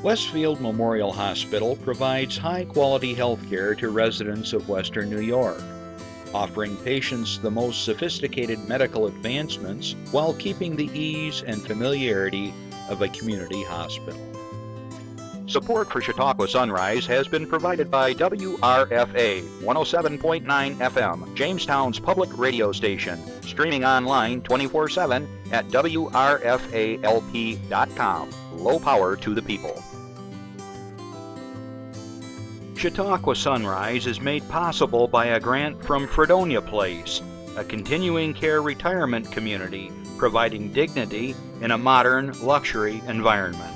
Westfield Memorial Hospital provides high-quality health care to residents of Western New York, offering patients the most sophisticated medical advancements while keeping the ease and familiarity of a community hospital. Support for Chautauqua Sunrise has been provided by WRFA 107.9 FM, Jamestown's public radio station, streaming online 24/7 at WRFALP.com. Low power to the people. Chautauqua Sunrise is made possible by a grant from Fredonia Place, a continuing care retirement community providing dignity in a modern luxury environment.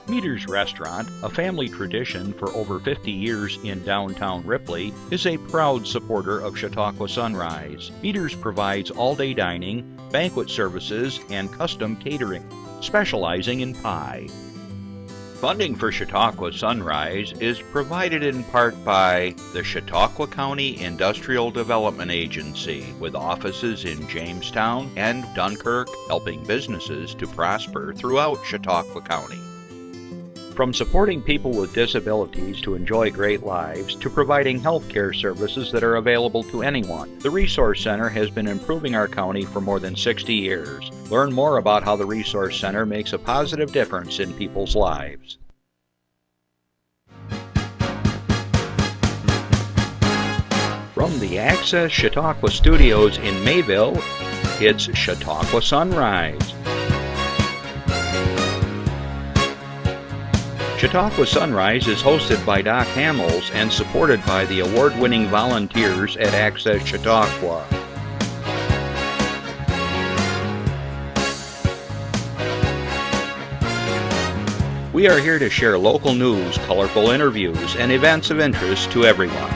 Meter's Restaurant, a family tradition for over 50 years in downtown Ripley, is a proud supporter of Chautauqua Sunrise. Meter's provides all-day dining, banquet services, and custom catering, specializing in pie. Funding for Chautauqua Sunrise is provided in part by the Chautauqua County Industrial Development Agency, with offices in Jamestown and Dunkirk, helping businesses to prosper throughout Chautauqua County. From supporting people with disabilities to enjoy great lives to providing health care services that are available to anyone, the Resource Center has been improving our county for more than 60 years. Learn more about how the Resource Center makes a positive difference in people's lives. From the Access Chautauqua Studios in Mayville, it's Chautauqua Sunrise. Chautauqua Sunrise is hosted by Doc Hamels and supported by the award-winning volunteers at Access Chautauqua. We are here to share local news, colorful interviews, and events of interest to everyone.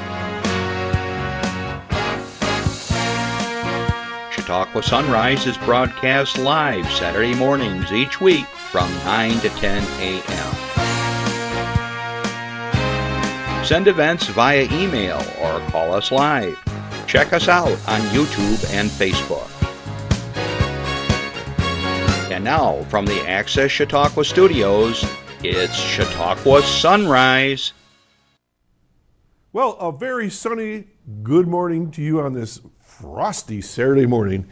Chautauqua Sunrise is broadcast live Saturday mornings each week from 9 to 10 a.m. Send events via email or call us live. Check us out on YouTube and Facebook. And now, from the Access Chautauqua Studios, it's Chautauqua Sunrise. Well, a very sunny good morning to you on this frosty Saturday morning.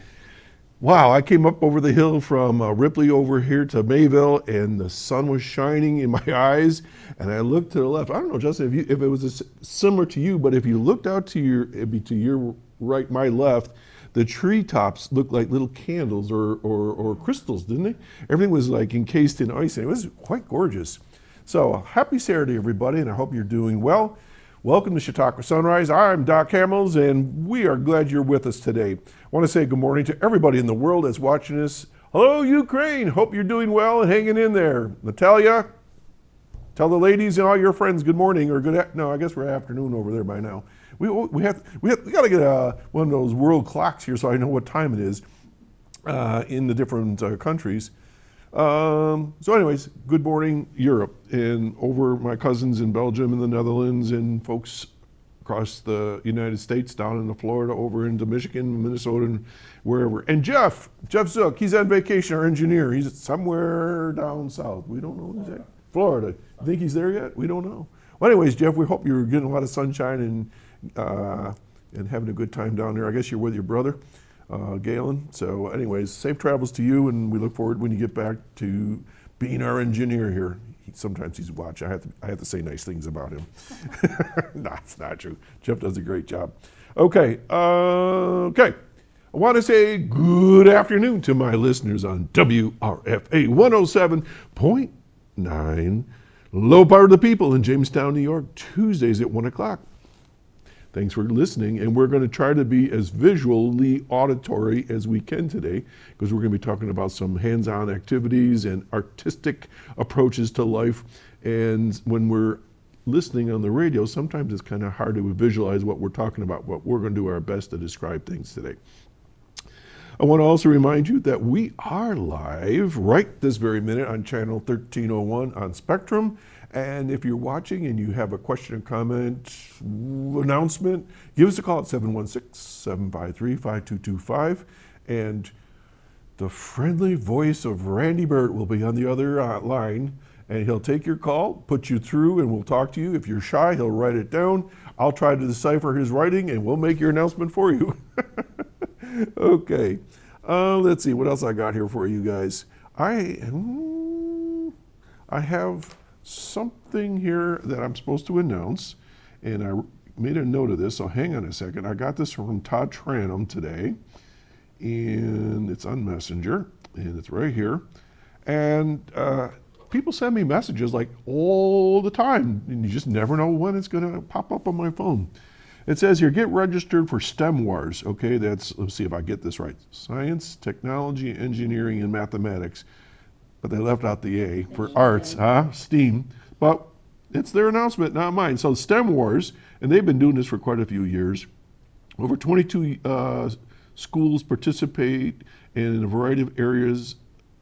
Wow, I came up over the hill from Ripley over here to Mayville, and the sun was shining in my eyes, and I looked to the left. I don't know, Justin, if it was similar to you, but if you looked out to your right, my left, the treetops looked like little candles or crystals, didn't they? Everything was like encased in ice, and it was quite gorgeous. So, happy Saturday, everybody, and I hope you're doing well. Welcome to Chautauqua Sunrise. I'm Doc Hamels, and we are glad you're with us today. I want to say good morning to everybody in the world that's watching us. Hello, Ukraine. Hope you're doing well and hanging in there. Natalia, tell the ladies and all your friends good morning, or no, I guess we're afternoon over there by now. We got to get one of those world clocks here so I know what time it is in the different countries. So anyways, good morning, Europe, and over my cousins in Belgium and the Netherlands and folks across the United States, down into Florida, over into Michigan, Minnesota, and wherever. And Jeff Zook, he's on vacation, our engineer. He's somewhere down south. We don't know exactly. Florida. You think he's there yet? We don't know. Well, anyways, Jeff, we hope you're getting a lot of sunshine and having a good time down there. I guess you're with your brother. Galen. So anyways, safe travels to you, and we look forward when you get back to being our engineer here. Sometimes he's watching. I have to say nice things about him. No, it's not true. Jeff does a great job. Okay. I want to say good afternoon to my listeners on WRFA 107.9, Low Power to the People in Jamestown, New York, Tuesdays at 1 o'clock. Thanks for listening, and we're going to try to be as visually auditory as we can today, because we're going to be talking about some hands-on activities and artistic approaches to life. And when we're listening on the radio, sometimes it's kind of hard to visualize what we're talking about, but we're going to do our best to describe things today. I want to also remind you that we are live right this very minute on channel 1301 on Spectrum. And if you're watching and you have a question or comment, announcement, give us a call at 716-753-5225. And The friendly voice of Randy Burt will be on the other line, and he'll take your call, put you through, and we'll talk to you. If you're shy, he'll write it down. I'll try to decipher his writing, and we'll make your announcement for you. Okay. Let's see what else I got here for you guys. I have something here that I'm supposed to announce, and I made a note of this, so hang on a second. I got this from Todd Tranum today, and it's on Messenger, and it's right here. And people send me messages like all the time, and you just never know when it's going to pop up on my phone. It says here, get registered for STEM Wars. Okay, let's see if I get this right. Science, technology, engineering, and mathematics. But they left out the A for arts, STEAM. But it's their announcement, not mine. So STEM Wars, and they've been doing this for quite a few years. Over 22 schools participate in a variety of areas,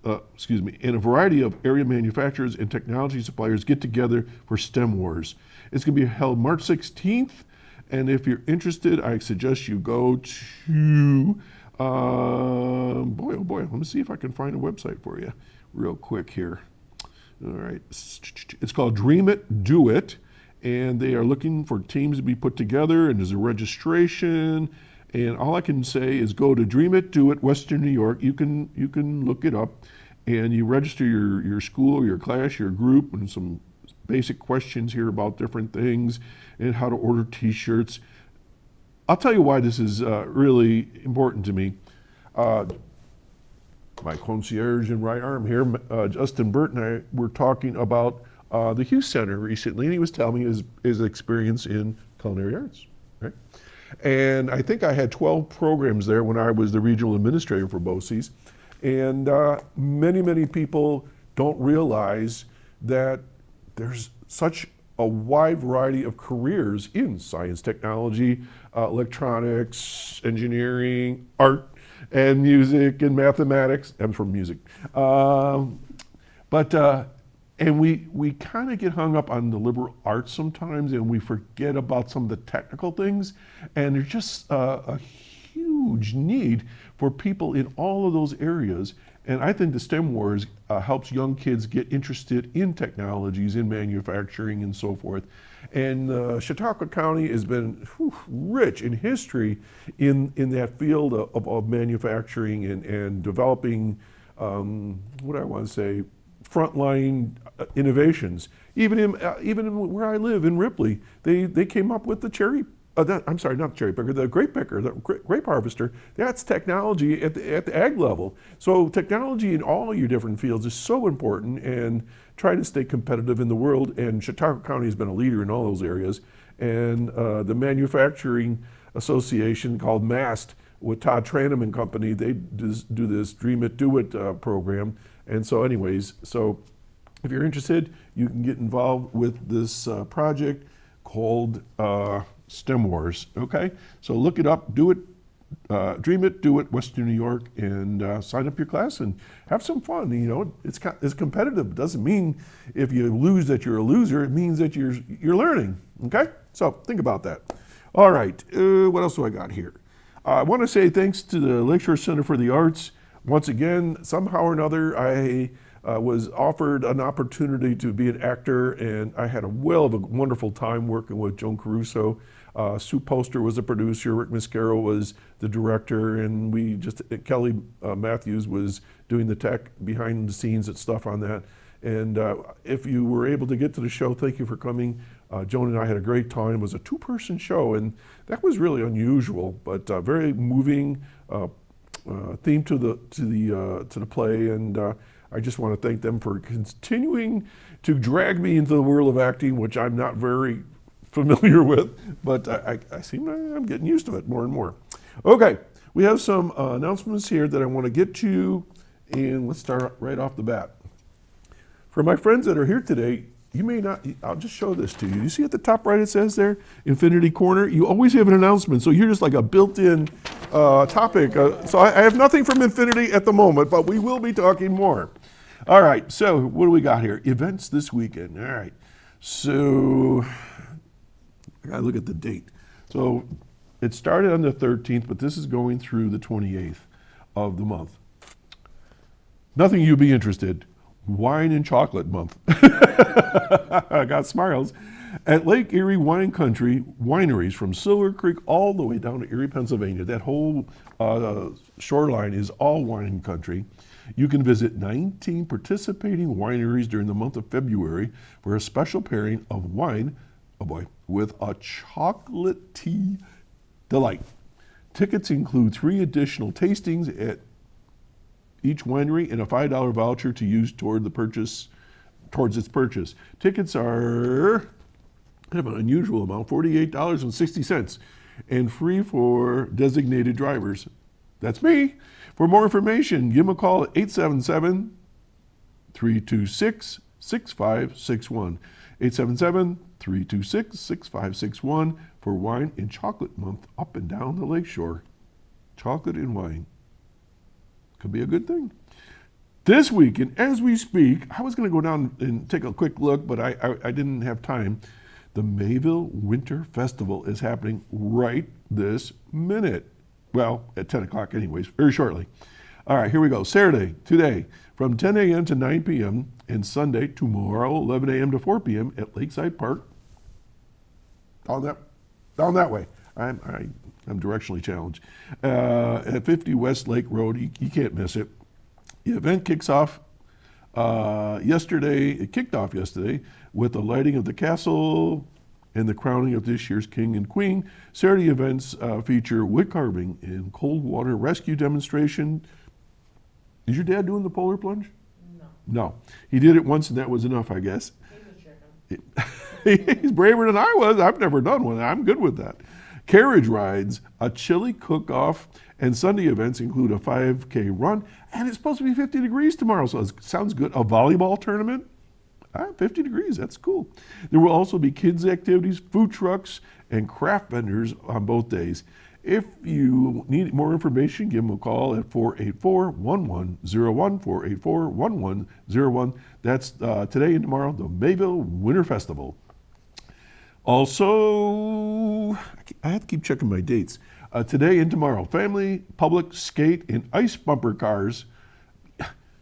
in a variety of area manufacturers and technology suppliers get together for STEM Wars. It's going to be held March 16th. And if you're interested, I suggest you go to, boy, oh boy, let me see if I can find a website for you real quick here. All right, it's called Dream It, Do It, and they are looking for teams to be put together, and there's a registration, and all I can say is go to Dream It, Do It, Western New York. You can look it up, and you register your school, your class, your group, and some basic questions here about different things and how to order t-shirts. I'll tell you why this is really important to me. My concierge and right arm here, Justin Burt, and I were talking about the Hughes Center recently, and he was telling me his experience in culinary arts, right? And I think I had 12 programs there when I was the regional administrator for BOCES. And many people don't realize that there's such a wide variety of careers in science, technology, electronics, engineering, art, and music, and mathematics. I'm from music. And we kind of get hung up on the liberal arts sometimes, and we forget about some of the technical things. And there's just a huge need for people in all of those areas. And I think the STEM Wars helps young kids get interested in technologies, in manufacturing, and so forth. And Chautauqua County has been rich in history in that field of manufacturing and developing, what do I want to say, frontline innovations. Even in where I live in Ripley, they came up with the cherry. I'm sorry, not the cherry picker, the grape picker, the grape harvester. That's technology at the ag level. So technology in all your different fields is so important, and try to stay competitive in the world. And Chautauqua County has been a leader in all those areas. And the Manufacturing Association called MAST with Todd Tranum and company, they do this Dream It, Do It program. And so anyways, so if you're interested, you can get involved with this project called STEM Wars, okay? So look it up, do it, Dream It, Do It, Western New York, and sign up your class and have some fun. You know, it's competitive. It doesn't mean if you lose that you're a loser. It means that you're learning, okay? So think about that. All right, what else do I got here? I want to say thanks to the Lakeshore Center for the Arts. Once again, somehow or another, I was offered an opportunity to be an actor, and I had a wonderful time working with Joan Caruso. Sue Poster was a producer, Rick Mascaro was the director, and Kelly Matthews was doing the tech behind the scenes and stuff on that. And if you were able to get to the show, thank you for coming. Joan and I had a great time. It was a two-person show, and that was really unusual, but very moving theme to the play, and I just want to thank them for continuing to drag me into the world of acting, which I'm not very familiar with, but I seem I'm getting used to it more and more. Okay, we have some announcements here that I want to get to, and let's start right off the bat. For my friends that are here today, you may not, I'll just show this to you. You see at the top right it says there, Infinity Corner? You always have an announcement, so you're just like a built-in topic. So I have nothing from Infinity at the moment, but we will be talking more. All right, so what do we got here? Events this weekend. All right, so I gotta look at the date. So it started on the 13th, but this is going through the 28th of the month. Nothing you'd be interested. Wine and chocolate month. I got smiles. At Lake Erie Wine Country, wineries from Silver Creek all the way down to Erie, Pennsylvania. That whole shoreline is all wine country. You can visit 19 participating wineries during the month of February for a special pairing of wine, oh boy, with a chocolate tea delight. Tickets include 3 additional tastings at each winery and a $5 voucher to use towards its purchase. Tickets are kind of an unusual amount, $48.60, and free for designated drivers. That's me. For more information, give them a call at 877-326-6561. 877-326-6561 for Wine and Chocolate Month up and down the lakeshore. Chocolate and wine. Could be a good thing. This week, and as we speak, I was going to go down and take a quick look, but I didn't have time. The Mayville Winter Festival is happening right this minute. Well, at 10 o'clock anyways, very shortly. All right, here we go. Saturday, today, from 10 a.m. to 9 p.m., and Sunday, tomorrow, 11 a.m. to 4 p.m. at Lakeside Park. Down that way. I'm directionally challenged. At 50 West Lake Road, you can't miss it. The event kicks off yesterday. It kicked off yesterday with the lighting of the castle and the crowning of this year's king and queen. Saturday events feature wood carving and cold water rescue demonstration. Is your dad doing the polar plunge? No. He did it once and that was enough, I guess. He's a chicken. He's braver than I was. I've never done one. I'm good with that. Carriage rides, a chili cook-off, and Sunday events include a 5K run, and it's supposed to be 50 degrees tomorrow, so it sounds good. A volleyball tournament? 50 degrees, that's cool. There will also be kids' activities, food trucks, and craft vendors on both days. If you need more information, give them a call at 484-1101, 484-1101. That's today and tomorrow, the Mayville Winter Festival. Also, I have to keep checking my dates. Today and tomorrow, family, public, skate, and ice bumper cars.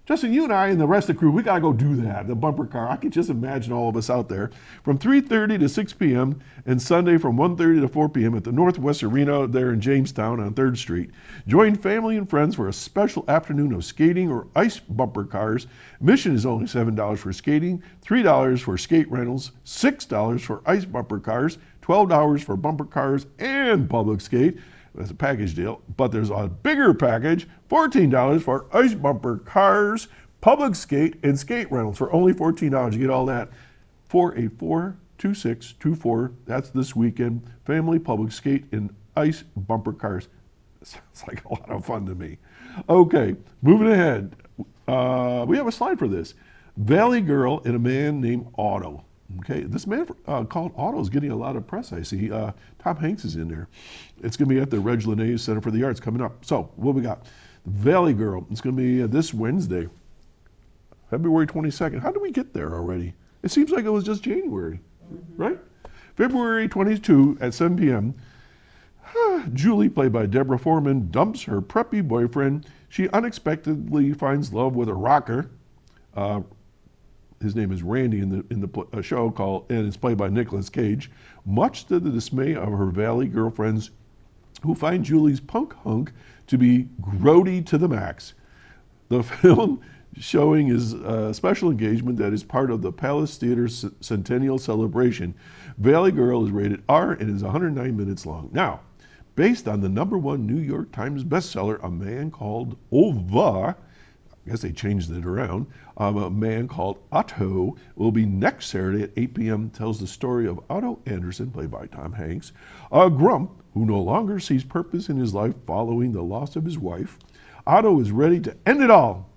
Justin, you and I and the rest of the crew, we got to go do that, the bumper car. I can just imagine all of us out there. From 3:30 to 6 p.m. and Sunday from 1:30 to 4 p.m. at the Northwest Arena there in Jamestown on 3rd Street. Join family and friends for a special afternoon of skating or ice bumper cars. Admission is only $7 for skating, $3 for skate rentals, $6 for ice bumper cars, $12 for bumper cars and public skate. That's a package deal, but there's a bigger package, $14 for ice bumper cars, public skate, and skate rentals for only $14. You get all that. 484-2624. That's this weekend. Family, public skate, and ice bumper cars. Sounds like a lot of fun to me. Okay, moving ahead. We have a slide for this. Valley Girl and a man named Otto. Okay, this man called Otto is getting a lot of press, I see. Tom Hanks is in there. It's going to be at the Reg Linnaeus Center for the Arts coming up. So, what we got? Valley Girl. It's going to be this Wednesday, February 22nd. How did we get there already? It seems like it was just January, right? February 22 at 7 p.m. Julie, played by Debra Foreman, dumps her preppy boyfriend. She unexpectedly finds love with a rocker. His name is Randy in the show and it's played by Nicolas Cage. Much to the dismay of her Valley girlfriends, who find Julie's punk hunk to be grody to the max. The film showing is a special engagement that is part of the Palace Theater Centennial Celebration. Valley Girl is rated R and is 109 minutes long. Now, based on the #1 New York Times bestseller, A Man Called Ova, I guess they changed it around. A Man Called Otto will be next Saturday at 8 p.m. Tells the story of Otto Anderson, played by Tom Hanks, a grump who no longer sees purpose in his life following the loss of his wife. Otto is ready to end it all,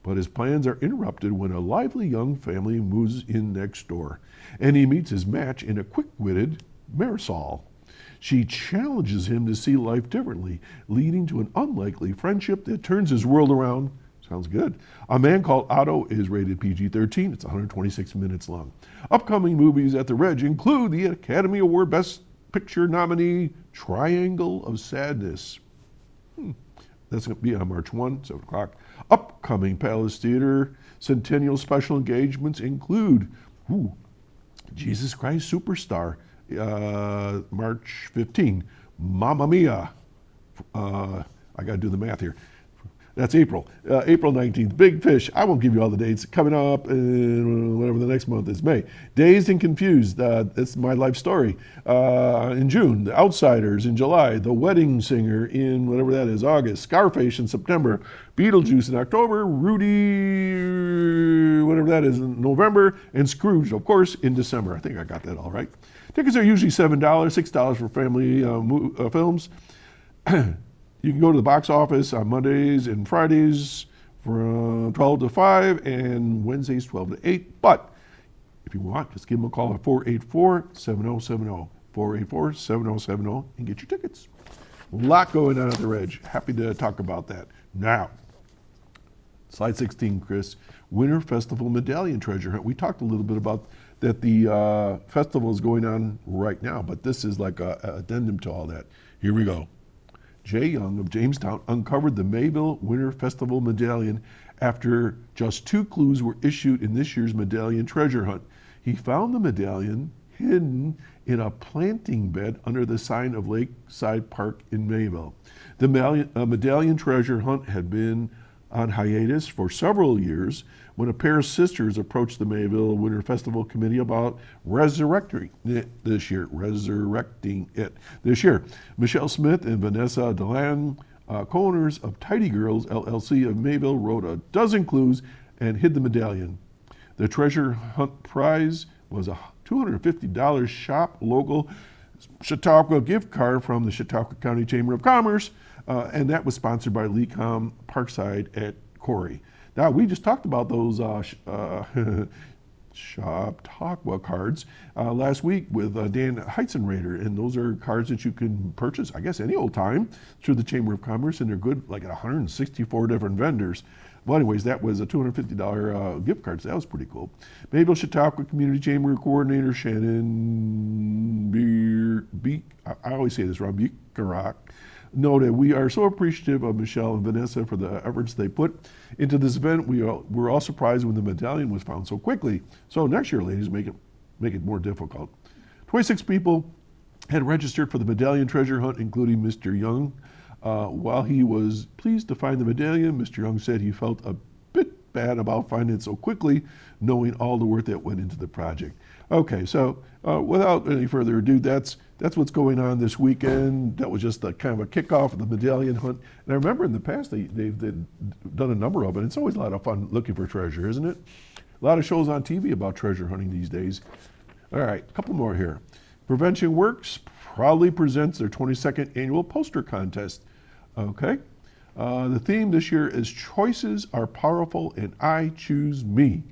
but his plans are interrupted when a lively young family moves in next door, and he meets his match in a quick-witted Marisol. She challenges him to see life differently, leading to an unlikely friendship that turns his world around. Sounds good. A Man Called Otto is rated PG-13. It's 126 minutes long. Upcoming movies at the Reg include the Academy Award Best Picture nominee, Triangle of Sadness. That's going to be on March 1, 7 o'clock. Upcoming Palace Theater Centennial special engagements include Jesus Christ Superstar, March 15. Mamma Mia. I got to do the math here. That's April. April 19th, Big Fish. I won't give you all the dates. Coming up in whatever the next month is, May. Dazed and Confused. It's My Life Story. In June, The Outsiders in July. The Wedding Singer in whatever that is, August. Scarface in September. Beetlejuice in October. Rudy, whatever that is, in November. And Scrooge, of course, in December. I think I got that all right. Tickets are usually $7, $6 for family films. You can go to the box office on Mondays and Fridays from 12 to 5 and Wednesdays 12 to 8. But if you want, just give them a call at 484-7070. 484-7070 and get your tickets. A lot going on at the Reg. Happy to talk about that. Now, slide 16, Chris. Winter Festival Medallion Treasure Hunt. We talked a little bit about that the festival is going on right now, but this is like an addendum to all that. Here we go. Jay Young of Jamestown uncovered the Mayville Winter Festival Medallion after just 2 clues were issued in this year's medallion treasure hunt. He found the medallion hidden in a planting bed under the sign of Lakeside Park in Mayville. The medallion treasure hunt had been on hiatus for several years when a pair of sisters approached the Mayville Winter Festival Committee about resurrecting it this year. Michelle Smith and Vanessa Delan, co-owners of Tidy Girls LLC of Mayville, wrote a dozen clues and hid the medallion. The treasure hunt prize was a $250 shop local Chautauqua gift card from the Chautauqua County Chamber of Commerce, and that was sponsored by Lecom Parkside at Corey. Now, we just talked about those Chautauqua cards last week with Dan Heitzenrader, and those are cards that you can purchase, I guess, any old time through the Chamber of Commerce, and they're good like at 164 different vendors. Well, anyways, that was a $250 gift card, so that was pretty cool. Mayville Chautauqua Community Chamber Coordinator Shannon I always say this wrong, Beekarak, noted, we are so appreciative of Michelle and Vanessa for the efforts they put into this event. We're all surprised when the medallion was found so quickly. So next year, ladies, make it more difficult. 26 people had registered for the medallion treasure hunt, including Mr. Young. While he was pleased to find the medallion, Mr. Young said he felt a bit bad about finding it so quickly, knowing all the work that went into the project. Okay, so without any further ado, that's what's going on this weekend. That was just a kind of a kickoff of the medallion hunt. And I remember in the past they've done a number of it. It's always a lot of fun looking for treasure, isn't it? A lot of shows on TV about treasure hunting these days. All right, a couple more here. Prevention Works proudly presents their 22nd annual poster contest. Okay, the theme this year is Choices Are Powerful and I Choose Me.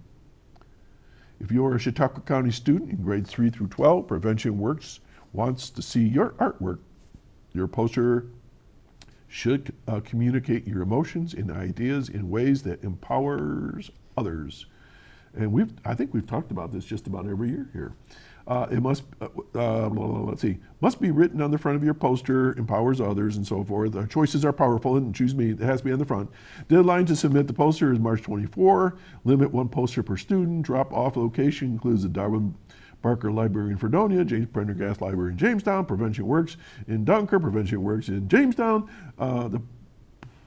If you're a Chautauqua County student in grades 3 through 12, Prevention Works wants to see your artwork. Your poster should communicate your emotions and ideas in ways that empowers others. And I think we've talked about this just about every year here. It must be written on the front of your poster, empowers others, and so forth. Choices are powerful, and choose me. It has to be on the front. Deadline to submit the poster is March 24. Limit 1 poster per student. Drop-off location includes the Darwin Barker Library in Fredonia, James Prendergast Library in Jamestown, Prevention Works in Dunker, Prevention Works in Jamestown. The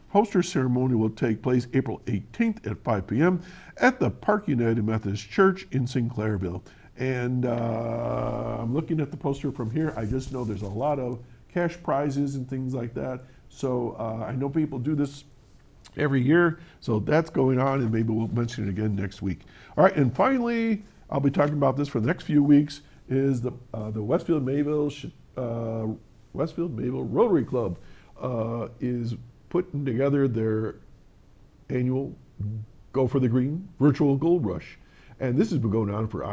poster ceremony will take place April 18th at 5 p.m. at the Park United Methodist Church in Sinclairville. And I'm looking at the poster from here. I just know there's a lot of cash prizes and things like that. So I know people do this every year. So that's going on, and maybe we'll mention it again next week. All right, and finally, I'll be talking about this for the next few weeks, is the Westfield Mayville Rotary Club is putting together their annual Go for the Green virtual gold rush. And this has been going on for,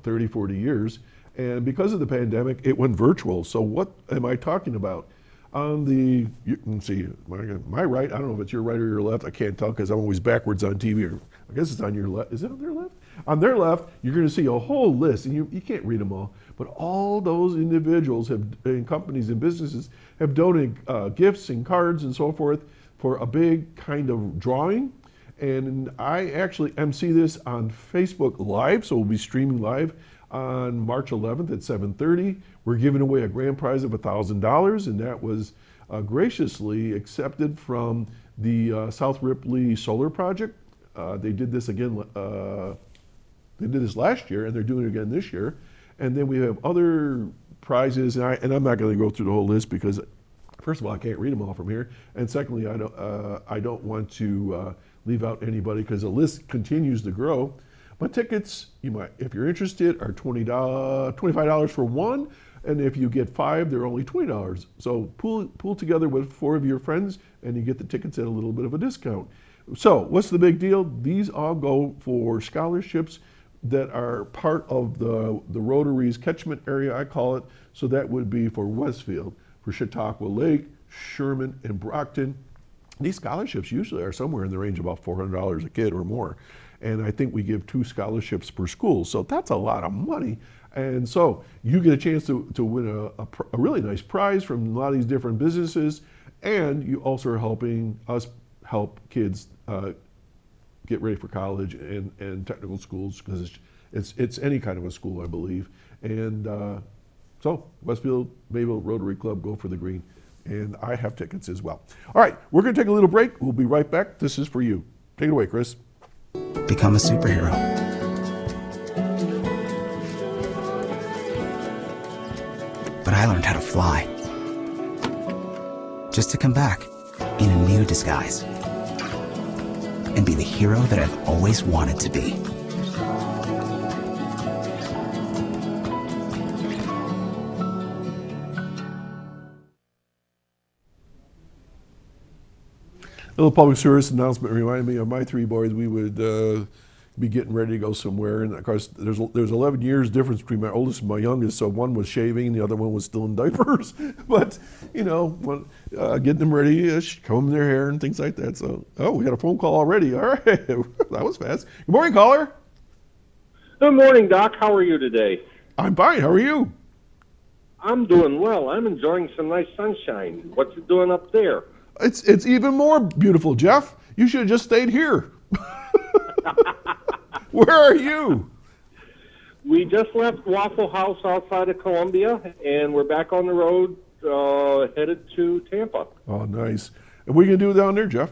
30, 40 years. And because of the pandemic, it went virtual. So what am I talking about? You can see my right, I don't know if it's your right or your left. I can't tell because I'm always backwards on TV. Or I guess it's on your left. Is it on their left? On their left, you're going to see a whole list, and you can't read them all. But all those individuals and companies and businesses have donated gifts and cards and so forth for a big kind of drawing. And I actually MC this on Facebook Live, so we'll be streaming live on March 11th at 7:30. We're giving away a grand prize of $1,000, and that was graciously accepted from the South Ripley Solar Project. They did this again. They did this last year, and they're doing it again this year. And then we have other prizes, and I'm not going to go through the whole list because, first of all, I can't read them all from here, and secondly, I don't want to leave out anybody because the list continues to grow. But tickets, you might, if you're interested, are $25 for one, and if you get 5, they're only $20. So pool together with 4 of your friends, and you get the tickets at a little bit of a discount. So what's the big deal? These all go for scholarships that are part of the Rotary's catchment area, I call it. So that would be for Westfield, for Chautauqua Lake, Sherman, and Brockton. These scholarships usually are somewhere in the range of about $400 a kid or more. And I think we give 2 scholarships per school. So that's a lot of money. And so you get a chance to win a really nice prize from a lot of these different businesses. And you also are helping us help kids get ready for college and technical schools, because it's any kind of a school, I believe. And so Westfield Mayville Rotary Club, go for the green. And I have tickets as well. All right, we're going to take a little break. We'll be right back. This is for you. Take it away, Chris. Become a superhero. But I learned how to fly. Just to come back in a new disguise and be the hero that I've always wanted to be. A little public service announcement reminded me of my 3 boys. We would be getting ready to go somewhere, and of course there's 11 years difference between my oldest and my youngest, so one was shaving, the other one was still in diapers. But you know, getting them ready, combing their hair and things like that. So, we got a phone call already. All right, that was fast. Good morning, caller. Good morning, Doc. How are you today? I'm fine. How are you? I'm doing well. I'm enjoying some nice sunshine. What's it doing up there? It's even more beautiful, Jeff. You should have just stayed here. Where are you? We just left Waffle House outside of Columbia, and we're back on the road headed to Tampa. Oh, nice. And what are you going to do down there, Jeff?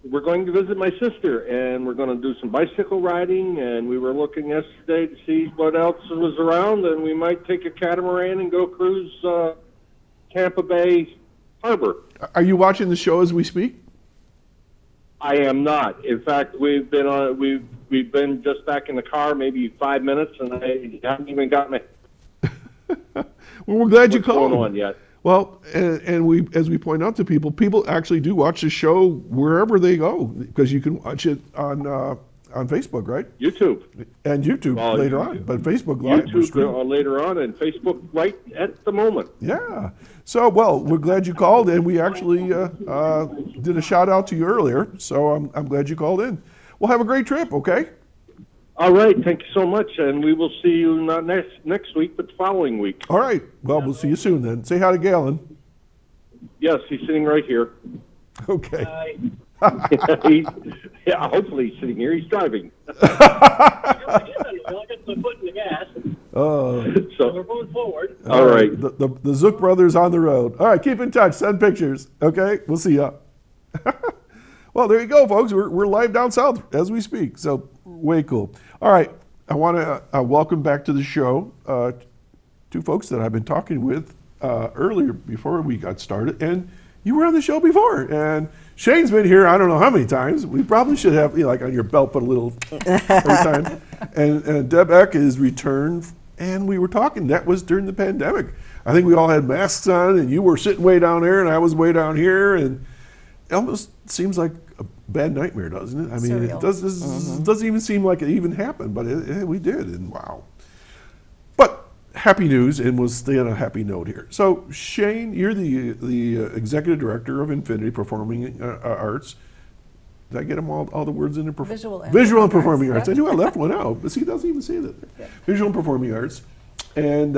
We're going to visit my sister, and we're going to do some bicycle riding, and we were looking yesterday to see what else was around, and we might take a catamaran and go cruise Tampa Bay Harbor. Are you watching the show as we speak? I am not. In fact, we've been just back in the car maybe 5 minutes, and I haven't even got my. Well, we're glad you called. What's going on yet? Well, and we, as we point out to people actually do watch the show wherever they go, because you can watch it on Facebook, right? YouTube. And YouTube later on, but Facebook Live. YouTube later on, and Facebook right at the moment. Yeah. So, well, we're glad you called, and we actually did a shout out to you earlier. So I'm glad you called in. Well, have a great trip, okay? All right. Thank you so much, and we will see you not next week, but the following week. All right. Well, we'll see you soon then. Say hi to Galen. Yes, he's sitting right here. Okay. Hopefully he's sitting here. He's driving. I got my foot in the gas. So we're moving forward. All right. The Zook brothers on the road. All right, keep in touch. Send pictures. Okay, we'll see ya. Well, there you go, folks. We're live down south as we speak. So way cool. All right, I want to welcome back to the show 2 folks that I've been talking with earlier before we got started, and you were on the show before. And Shane's been here I don't know how many times. We probably should have, like on your belt, put a little every time. And Deb Eck is returned, and we were talking. That was during the pandemic. I think we all had masks on, and you were sitting way down there, and I was way down here, and it almost seems like a bad nightmare, doesn't it? I mean, Surreal. It doesn't even seem like it even happened, but we did, and wow. But happy news, and we'll stay on a happy note here. So, Shane, you're the executive director of Infinity Performing Arts. Did I get them all the words in there? Visual and Performing Performing Arts. Arts, I knew I left one out, but see, it doesn't even say that. Yeah. Visual and Performing Arts. And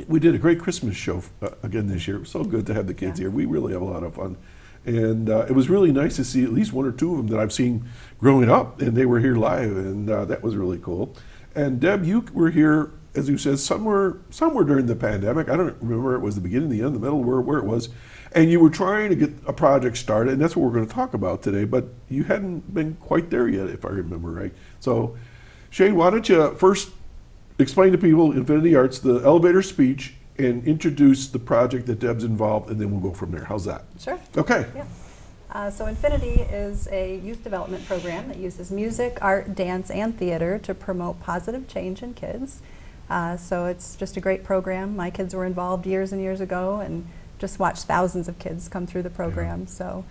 we did a great Christmas show again this year. It was so good to have the kids here. We really have a lot of fun. And it was really nice to see at least one or two of them that I've seen growing up, and they were here live, and that was really cool. And Deb, you were here, as you said, somewhere during the pandemic. I don't remember, it was the beginning, the end, the middle, where it was. And you were trying to get a project started, and that's what we're going to talk about today, but you hadn't been quite there yet, if I remember right. So, Shane, why don't you first explain to people Infinity Arts, the elevator speech, and introduce the project that Deb's involved, and then we'll go from there. How's that? Sure. Okay. Yeah. So Infinity is a youth development program that uses music, art, dance, and theater to promote positive change in kids. So it's just a great program. My kids were involved years and years ago and just watched thousands of kids come through the program. So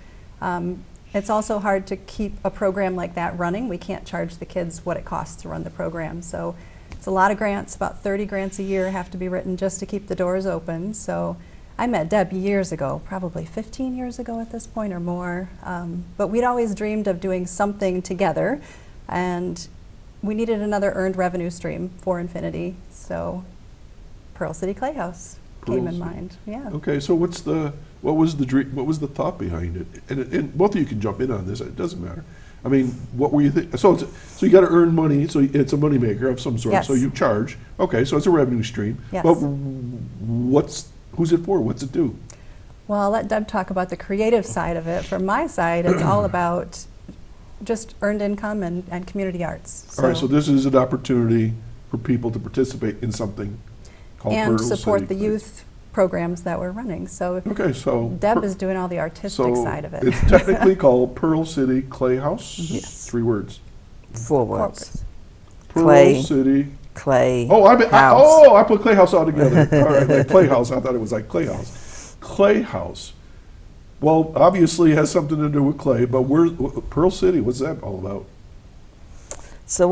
it's also hard to keep a program like that running. We can't charge the kids what it costs to run the program. So it's a lot of grants, about 30 grants a year have to be written just to keep the doors open. So I met Deb years ago, probably 15 years ago at this point or more. But we'd always dreamed of doing something together, and we needed another earned revenue stream for Infinity. So Pearl City Playhouse came in mind. Yeah. Okay, so what was the dream, what was the thought behind it? And both of you can jump in on this, it doesn't matter. I mean, what were you thinking? So you got to earn money, so it's a money maker of some sort. Yes. So you charge. Okay, so it's a revenue stream. Yes. But who's it for? What's it do? Well, I'll let Deb talk about the creative side of it. From my side, it's all about just earned income and community arts. All right, so this is an opportunity for people to participate in something called and Pearl support City the youth programs that we're running. So Okay, so Deb is doing all the artistic side of it. It's technically called Pearl City Playhouse. Yes. 3 words. 4 words. Pearl Clay. City. Clay. Oh, I house. put Playhouse all together. All right, like Playhouse. I thought it was like Playhouse. Playhouse. Well, obviously it has something to do with clay, but Pearl City, what's that all about? So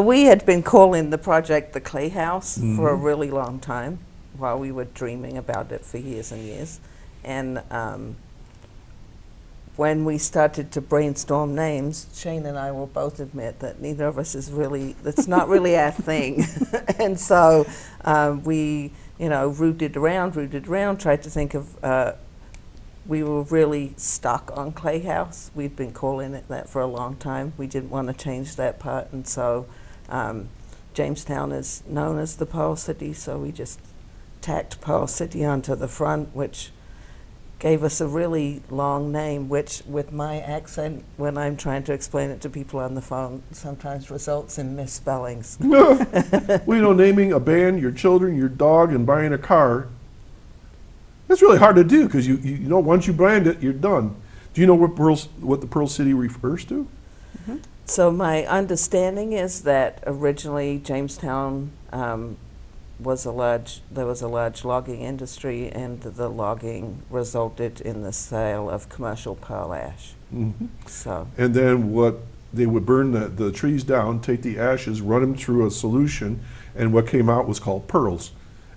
we had been calling the project the Clay House for a really long time, while we were dreaming about it for years and years. And when we started to brainstorm names, Shane and I will both admit that neither of us that's not really our thing. And so we, rooted around, tried to think of, we were really stuck on Clay House. We'd been calling it that for a long time. We didn't want to change that part. And so Jamestown is known as the Pearl City, so we just tacked Pearl City onto the front, which gave us a really long name, which with my accent, when I'm trying to explain it to people on the phone, sometimes results in misspellings. Well, naming a band, your children, your dog, and buying a car, that's really hard to do because you know once you brand it, you're done. Do you know what the Pearl City refers to? Mm-hmm. So my understanding is that originally Jamestown there was a large logging industry, and the logging resulted in the sale of commercial pearl ash. Mm-hmm. So, and then what they would burn the trees down, take the ashes, run them through a solution, and what came out was called pearls.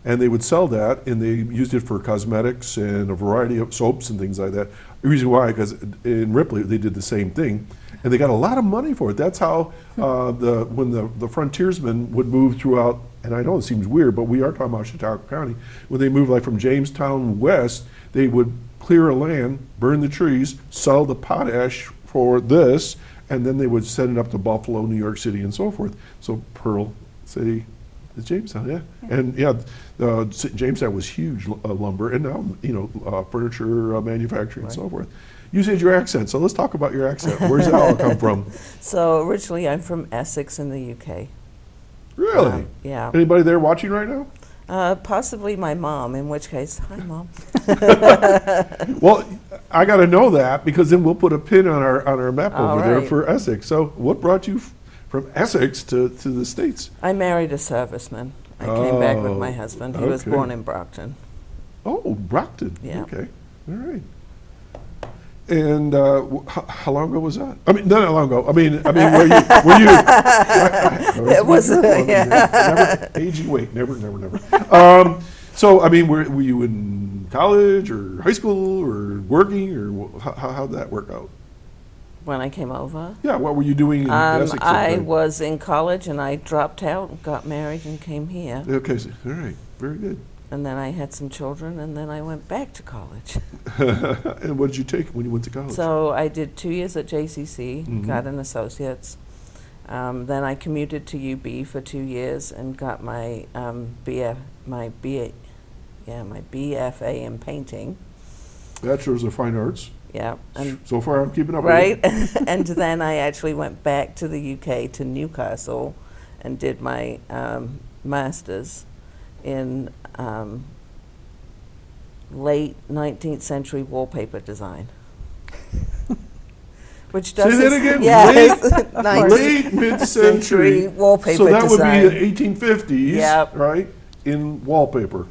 And they would sell that, and they used it for cosmetics and a variety of soaps and things like that. The reason why, because in Ripley they did the same thing, and they got a lot of money for it. That's how when the frontiersmen would move throughout, and I know it seems weird, but we are talking about Chautauqua County. When they moved like from Jamestown west, they would clear a land, burn the trees, sell the potash for this, and then they would send it up to Buffalo, New York City, and so forth. So Pearl City is Jamestown, yeah. And Jamestown was huge lumber, and now furniture manufacturing and so forth. You said your accent, so let's talk about your accent. Where's that all come from? So originally I'm from Essex in the UK. Really? Yeah. Anybody there watching right now? Possibly my mom, in which case, hi Mom. Well, I got to know that because then we'll put a pin on our map over there right. for Essex. So what brought you from Essex to the States? I married a serviceman. I came back with my husband. He was born in Brockton. Oh, Brockton. Yeah. Okay. All right. And how long ago was that? I mean, not that long ago. I mean, were you? It was. Never aging. Wait, never. So, I mean, were you in college or high school or working, or how'd that work out? When I came over? Yeah, what were you doing in Essex? I was in college and I dropped out, got married, and came here. Okay, so, all right, very good. and then I had some children, and then I went back to college. And what did you take when you went to college? So I did 2 years at JCC, Mhm. got an associate's. Then I commuted to UB for 2 years and got my BFA in painting. Bachelor's of Fine Arts. Yeah, and So far, I'm keeping up right. with you. And then I actually went back to the UK to Newcastle and did my master's in late 19th century wallpaper design. Which does Say that again? Yeah, Late mid-century wallpaper So that design. would be the 1850s, Yep. right? In wallpaper.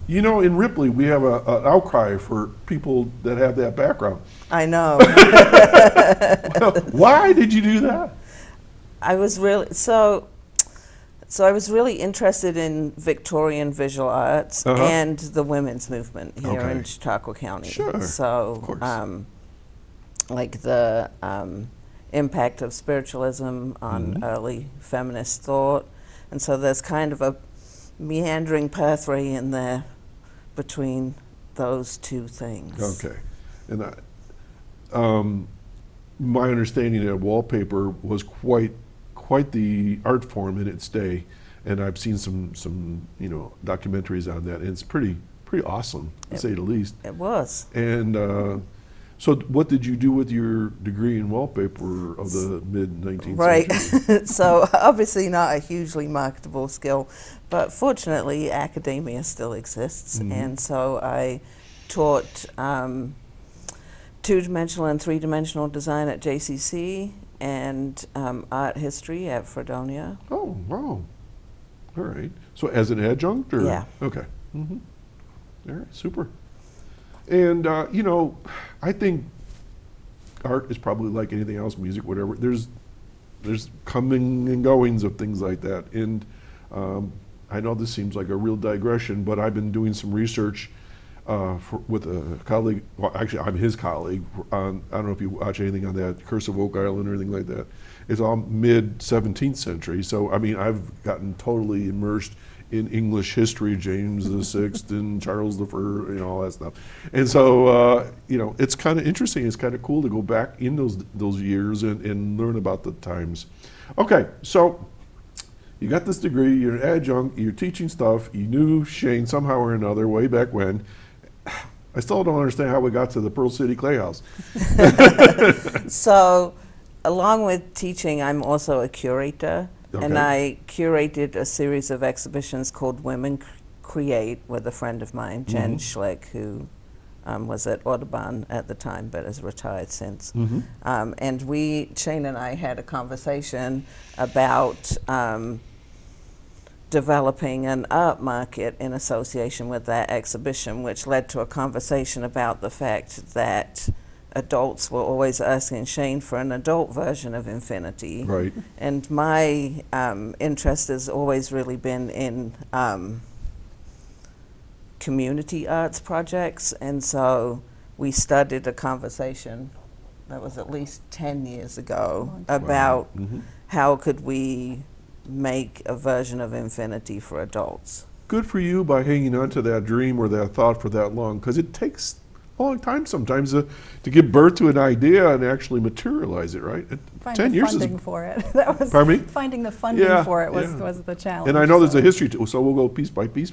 You know, in Ripley, we have an outcry for people that have that background. I know. Well, why did you do that? I was really so I was really interested in Victorian visual arts Uh-huh. and the women's movement here Okay. in Chautauqua County. Sure, So, of course. like the impact of spiritualism on Mhm. early feminist thought, and so there's kind of a meandering pathway in there between those two things. Okay. And my understanding that wallpaper was quite the art form in its day, and I've seen some documentaries on that, and it's pretty awesome, to say the least. It was. And so what did you do with your degree in wallpaper of the mid-19th Right. century? So obviously not a hugely marketable skill, but fortunately academia still exists. Mhm. And so I taught two-dimensional and three-dimensional design at JCC and art history at Fredonia. Oh, wow. All right. So as an adjunct? Or? Yeah. Okay. Mm-hmm. All right, super. And, I think art is probably like anything else, music, whatever. There's coming and goings of things like that. And I know this seems like a real digression, but I've been doing some research with a colleague. Well, actually, I'm his colleague. I don't know if you watch anything on that, Curse of Oak Island or anything like that. It's all mid-17th century. So, I mean, I've gotten totally immersed in English history, James VI and Charles I, all that stuff. And so, it's kind of interesting. It's kind of cool to go back in those years and learn about the times. Okay, so you got this degree, you're an adjunct, you're teaching stuff, you knew Shane somehow or another way back when. I still don't understand how we got to the Pearl City Clay House. So along with teaching, I'm also a curator. Okay. And I curated a series of exhibitions called Women Create with a friend of mine, Jen Schlick, who was at Audubon at the time but has retired since. Mhm. And Shane and I had a conversation about developing an art market in association with that exhibition, which led to a conversation about the fact that adults were always asking Shane for an adult version of Infinity. Right. And my interest has always really been in community arts projects, and so we started a conversation that was at least 10 years ago about Mhm. how could we make a version of Infinity for adults. Good for you by hanging on to that dream or that thought for that long, because it takes a long time sometimes to give birth to an idea and actually materialize it, right? Find 10 the years funding is, for it. That was Pardon me? finding the funding Yeah, for it was yeah. the challenge. and I know there's so. a history to, so we'll go piece by piece.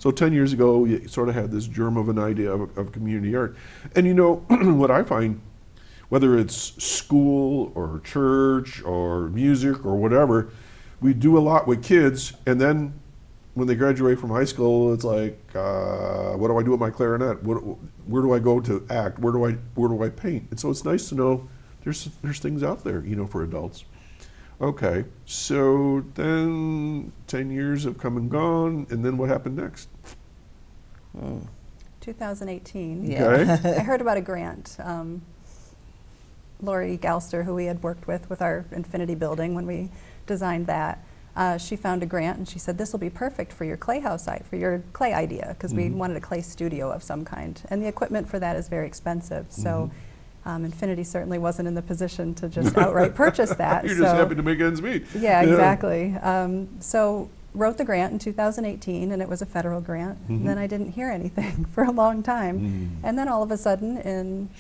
So 10 years ago, you sort of had this germ of an idea of community art. And what I find, whether it's school or church or music or whatever, we do a lot with kids, and then when they graduate from high school, it's like, what do I do with my clarinet? Where do I go to act? Where do I paint? And so it's nice to know there's things out there, for adults. Okay, so then 10 years have come and gone, and then what happened next? 2018. Yeah. Okay. I heard about a grant. Lori Galster, who we had worked with our Infinity building when we designed that, she found a grant and she said, this will be perfect for your clay house site, for your clay idea, because we wanted a clay studio of some kind. And the equipment for that is very expensive. So Infinity certainly wasn't in the position to just outright purchase that. You're so just happy to make ends meet. yeah, exactly. So wrote the grant in 2018, and it was a federal grant. And then I didn't hear anything for a long time. And then all of a sudden, in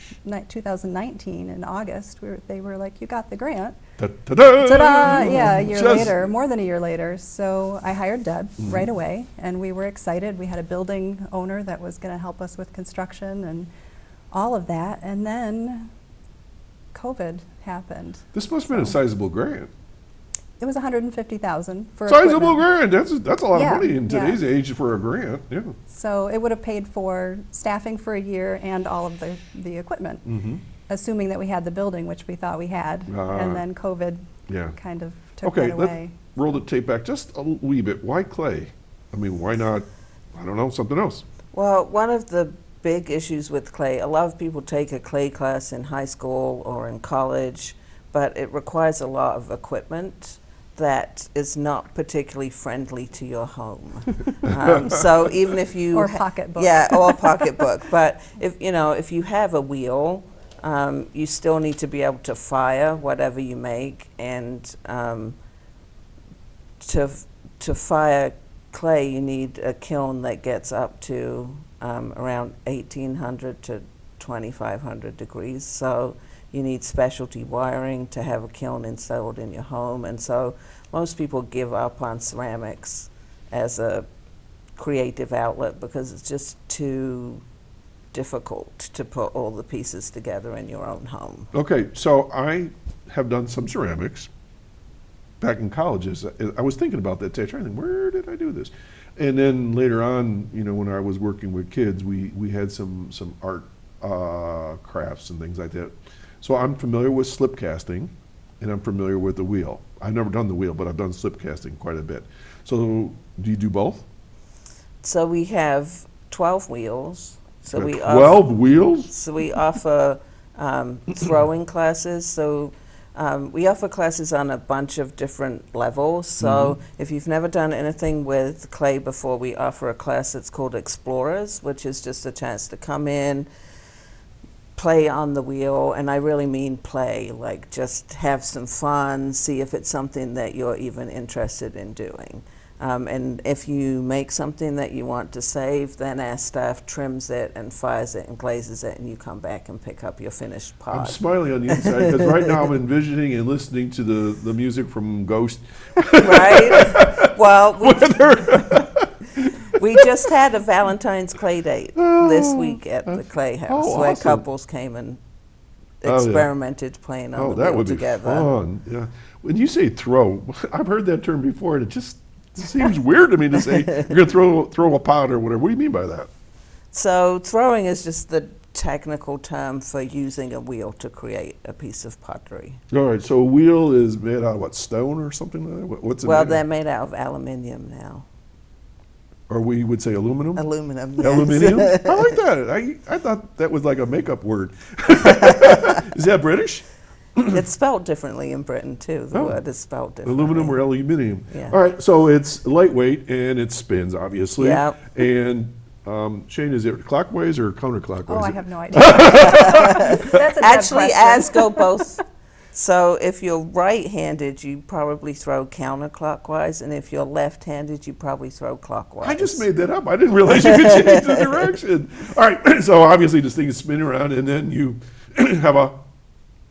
2019, in August, they were like, "You got the grant." Ta-da! Ta-da! Yeah, a year Just- later, more than a year later. So I hired Deb right away, and we were excited. We had a building owner that was going to help us with construction and all of that. And then COVID happened. This must have been a sizable grant. It was $150,000 for Sizable equipment. grant. That's a lot Yeah, of money in yeah. today's age for a grant. Yeah. So it would have paid for staffing for a year and all of the equipment, assuming that we had the building, which we thought we had. And then COVID Yeah. kind of took Okay, that let's away. roll the tape back just a wee bit. Why clay? I mean, why not, I don't know, something else? Well, one of the big issues with clay, a lot of people take a clay class in high school or in college, but it requires a lot of equipment that is not particularly friendly to your home. So even if you Or pocketbook. yeah, or pocketbook. But if you have a wheel, you still need to be able to fire whatever you make, and to fire clay, you need a kiln that gets up to around 1,800 to 2,500 degrees. So you need specialty wiring to have a kiln installed in your home. And so most people give up on ceramics as a creative outlet because it's just too difficult to put all the pieces together in your own home. Okay, so I have done some ceramics back in college. I was thinking about that today, trying to think, where did I do this? And then later on, when I was working with kids, we had some art crafts and things like that. So I'm familiar with slip casting, and I'm familiar with the wheel. I've never done the wheel, but I've done slip casting quite a bit. So do you do both? So we have 12 wheels. So we 12 wheels? So we offer throwing classes. So we offer classes on a bunch of different levels. So if you've never done anything with clay before, we offer a class that's called Explorers, which is just a chance to come in, play on the wheel, and I really mean play, like just have some fun, see if it's something that you're even interested in doing. And if you make something that you want to save, then our staff trims it and fires it and glazes it, and you come back and pick up your finished I'm pod. smiling on the inside because right now I'm envisioning and listening to the music from Ghost. Right? Well, we just had a Valentine's clay date this week at the Clay House, where awesome. couples came and yeah. experimented playing on the that wheel would be together. fun. Yeah. When you say throw, I've heard that term before, and it just seems weird to me to say you're going to throw a pot or whatever. What do you mean by that? So throwing is just the technical term for using a wheel to create a piece of pottery. All right, so a wheel is made out of what, stone or something like that? What's it Well, made they're of? made out of aluminium now. Or we would say aluminum? Aluminum. Yes. Aluminum? I like that. I thought that was like a makeup word. Is that British? It's spelled differently in Britain too. The word is spelled differently. Aluminum or aluminium. Yeah. All right, so it's lightweight and it spins, obviously. Yeah. And Shane, is it clockwise or counterclockwise? Oh, I have no idea. That's a Deb Actually, question. as go both. So if you're right-handed, you probably throw counterclockwise, and if you're left-handed, you probably throw clockwise. I just made that up. I didn't realize you could change the direction. All right, so obviously this thing is spinning around, and then you have a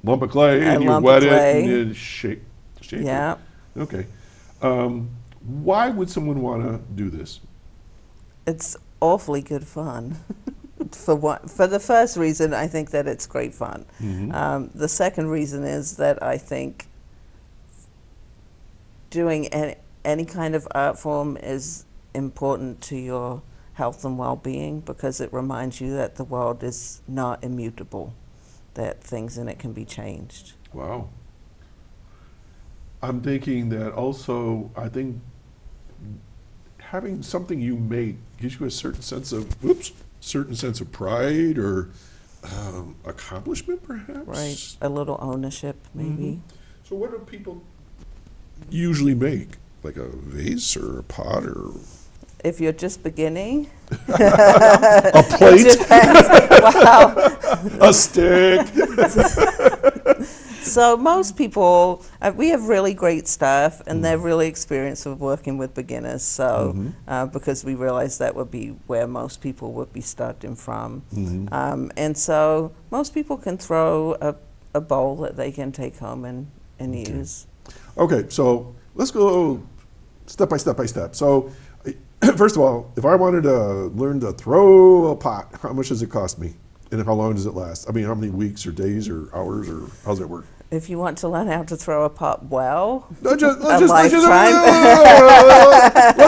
lump of clay, and you lump wet of it, clay. and you shape Yeah. it. Okay. Why would someone want to do this? It's awfully good fun. For the first reason, I think that it's great fun. The second reason is that I think doing any kind of art form is important to your health and well-being because it reminds you that the world is not immutable, that things in it can be changed. Wow. I'm thinking that also, I think having something you make gives you a certain sense of pride or accomplishment, perhaps. Right, a little ownership, maybe. So what do people usually make? Like a vase or a pot or If you're just beginning, a plate, wow. a stick? So most people, we have really great staff, and they're really experienced with working with beginners. So because we realize that would be where most people would be starting from, and so most people can throw a bowl that they can take home and use. Okay, so let's go step by step by step. So first of all, if I wanted to learn to throw a pot, how much does it cost me? And how long does it last? I mean, how many weeks or days or hours, or how's it work? If you want to learn how to throw a pot well, Let's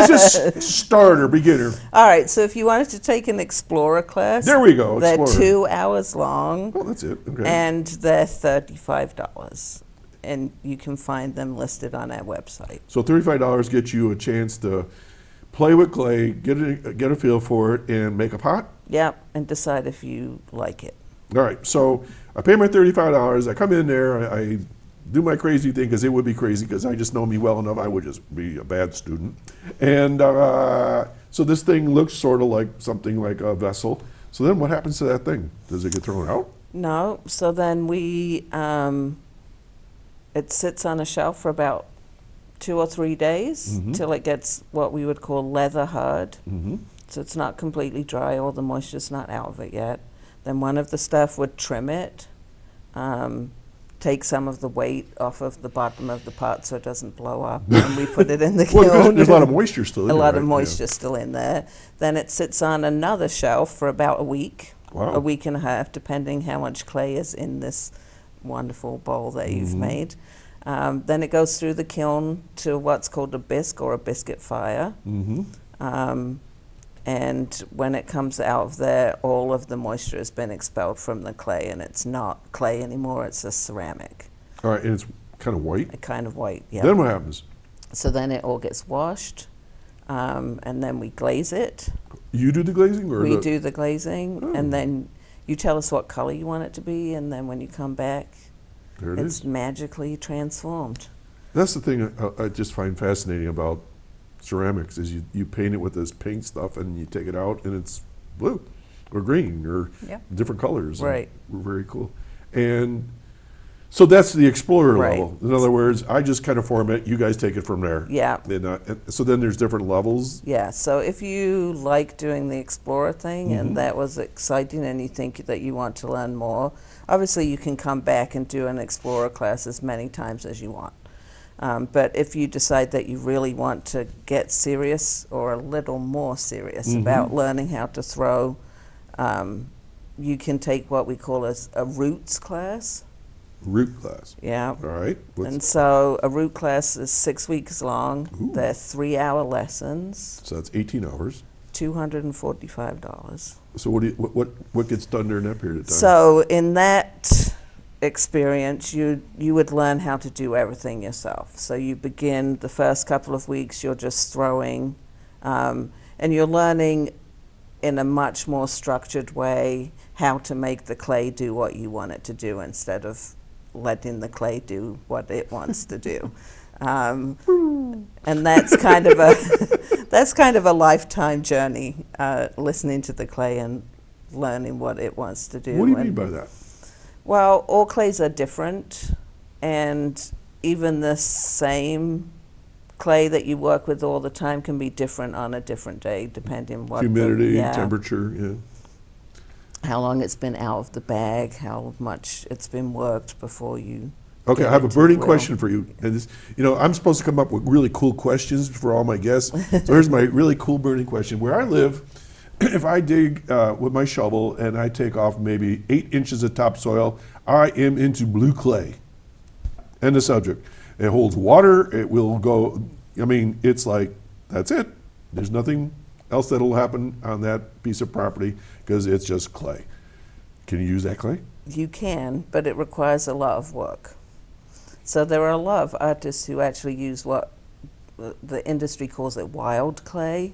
just start or beginner. All right, so if you wanted to take an Explorer class, there we go. They're Explorer. 2 hours long. Oh, that's it. Okay. And they're $35. And you can find them listed on our website. So $35 gets you a chance to play with clay, get a feel for it, and make a pot? Yep, and decide if you like it. All right, so I pay my $35. I come in there, I do my crazy thing, because it would be crazy, because I just know me well enough. I would just be a bad student. And so this thing looks sort of like something like a vessel. So then what happens to that thing? Does it get thrown out? No, so then it sits on a shelf for about 2 or 3 days till it gets what we would call leather hard. So it's not completely dry, all the moisture's not out of it yet. Then one of the staff would trim it, take some of the weight off of the bottom of the pot so it doesn't blow up, and we put it in the kiln. Well, there's a lot of moisture still in there. A lot of right? moisture still in there. Then it sits on another shelf for about a week, a week and a half, depending how much clay is in this wonderful bowl that you've made. Then it goes through the kiln to what's called a bisque or a biscuit fire. And when it comes out of there, all of the moisture has been expelled from the clay, and it's not clay anymore, it's a ceramic. All right, and it's kind of white? Kind of white, yeah. Then what happens? So then it all gets washed, and then we glaze it. You do the glazing? Or we do the glazing, and then you tell us what color you want it to be, and then when you come back, it's magically transformed. That's the thing I just find fascinating about ceramics is you paint it with this paint stuff, and you take it out, and it's blue or green or different colors. Right. Very cool. And so that's the Explorer level. In other words, I just kind of form it. You guys take it from there. Yeah. And so then there's different levels. Yeah. So if you like doing the Explorer thing and that was exciting and you think that you want to learn more, obviously you can come back and do an Explorer class as many times as you want. But if you decide that you really want to get serious or a little more serious about learning how to throw, you can take what we call a roots class. Root class. Yeah. All right. And so a root class is 6 weeks long. They're 3-hour lessons. So that's 18 hours. $245. So what gets done during that period of time? So in that experience, you would learn how to do everything yourself. So you begin the first couple of weeks, you're just throwing, and you're learning in a much more structured way how to make the clay do what you want it to do instead of letting the clay do what it wants to do. And that's kind of a lifetime journey, listening to the clay and learning what it wants to do. What do you mean by that? Well, all clays are different, and even the same clay that you work with all the time can be different on a different day, depending on what humidity, temperature, how long it's been out of the bag, how much it's been worked before you. Okay, I have a burning question for you. And this, I'm supposed to come up with really cool questions for all my guests. So here's my really cool burning question. Where I live, if I dig with my shovel and I take off maybe 8 inches of topsoil, I am into blue clay. End of subject. It holds water. It will go. It's like, that's it. There's nothing else that'll happen on that piece of property because it's just clay. Can you use that clay? You can, but it requires a lot of work. So there are a lot of artists who actually use what the industry calls it wild clay.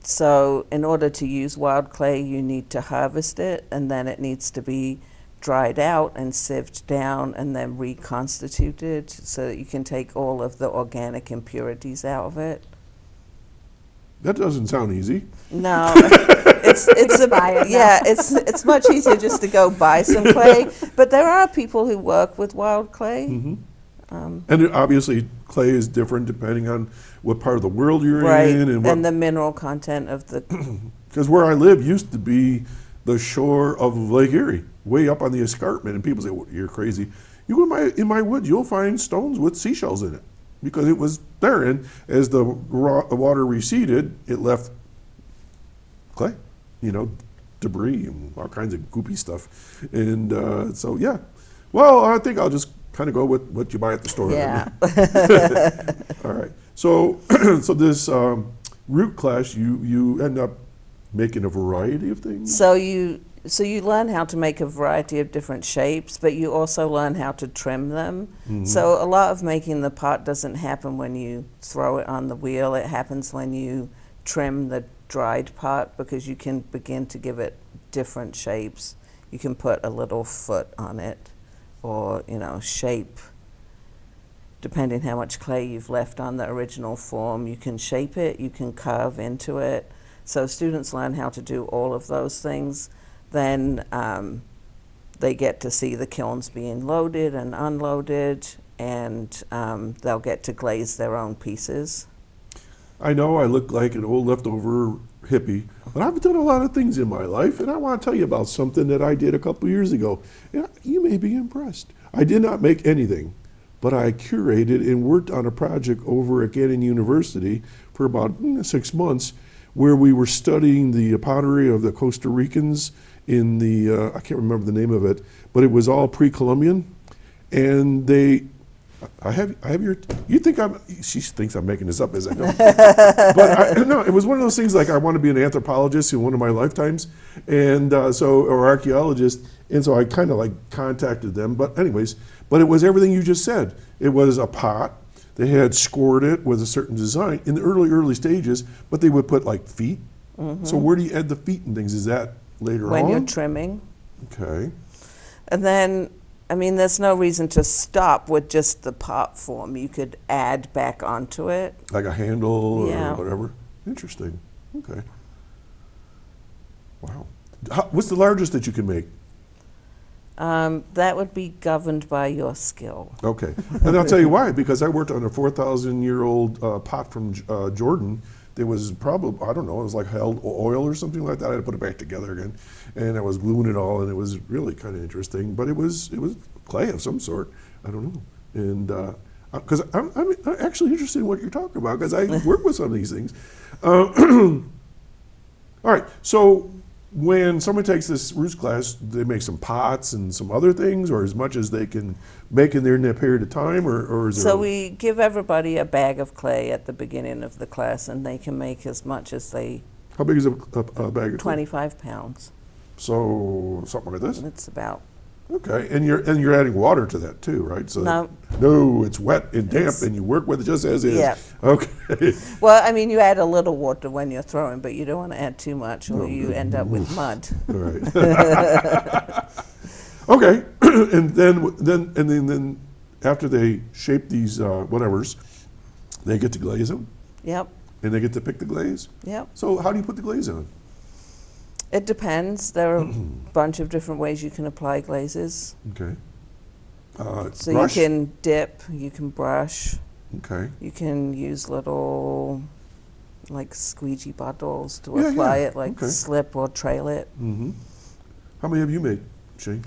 So in order to use wild clay, you need to harvest it, and then it needs to be dried out and sieved down and then reconstituted so that you can take all of the organic impurities out of it. That doesn't sound easy. No, it's buy it now. yeah, it's much easier just to go buy some clay. But there are people who work with wild clay. And obviously, clay is different depending on what part of the world you're Right, in, and the mineral content of the. because where I live used to be the shore of Lake Erie, way up on the escarpment, and people say, well, "You're crazy." You go in my woods, you'll find stones with seashells in it because it was there, and as the water receded, it left clay, debris and all kinds of goopy stuff, and so yeah. Well, I think I'll just kind of go with what you buy at the store. Yeah. All right. So, so this root class, you end up making a variety of things. So you learn how to make a variety of different shapes, but you also learn how to trim them. So a lot of making the pot doesn't happen when you throw it on the wheel. It happens when you trim the dried pot, because you can begin to give it different shapes. You can put a little foot on it, or shape. Depending how much clay you've left on the original form, you can shape it, you can carve into it. So students learn how to do all of those things. Then they get to see the kilns being loaded and unloaded, and they'll get to glaze their own pieces. I know I look like an old leftover hippie, but I've done a lot of things in my life, and I want to tell you about something that I did a couple years ago. And you may be impressed. I did not make anything, but I curated and worked on a project over at Gannon University for about 6 months, where we were studying the pottery of the Costa Ricans in the, I can't remember the name of it, but it was all pre-Columbian. And I have your, you think she thinks I'm making this up as I know. But no, it was one of those things like I want to be an anthropologist in one of my lifetimes, and or archaeologist, and so I kind of like contacted them. But anyways, but it was everything you just said. It was a pot. They had scored it with a certain design in the early stages, but they would put like feet. So where do you add the feet and things? Is that later on? When you're trimming. Okay. And then, there's no reason to stop with just the pot form. You could add back onto it. Like a handle Yeah. or whatever? Interesting. Okay. Wow. What's the largest that you can make? That would be governed by your skill. Okay. And I'll tell you why, because I worked on a 4,000-year-old pot from Jordan. There was probably, I don't know, it was like held oil or something like that. I had to put it back together again. And I was gluing it all, and it was really kind of interesting. But it was clay of some sort. I don't know. And because I'm actually interested in what you're talking about, because I work with some of these things. All right. So when someone takes this roots class, they make some pots and some other things, or as much as they can make in their period of time, or is there? So we give everybody a bag of clay at the beginning of the class, and they can make as much as they. How big is a bag of clay? 25 pounds. So something like this. It's about. Okay, and you're adding water to that too, right? So No, it's wet and damp, and you work with it just as is. Yeah. Okay. Well, you add a little water when you're throwing, but you don't want to add too much, or you end up with mud. All right. Okay, and then after they shape these whatevers, they get to glaze them, Yep, and they get to pick the glaze. yep. So how do you put the glaze on? It depends. There are a bunch of different ways you can apply glazes. Okay. So Brush? you can dip, you can brush, Okay. you can use little like squeegee bottles to Yeah, apply yeah. it, like Okay. slip or trail it. Mm-hmm. How many have you made, Shane?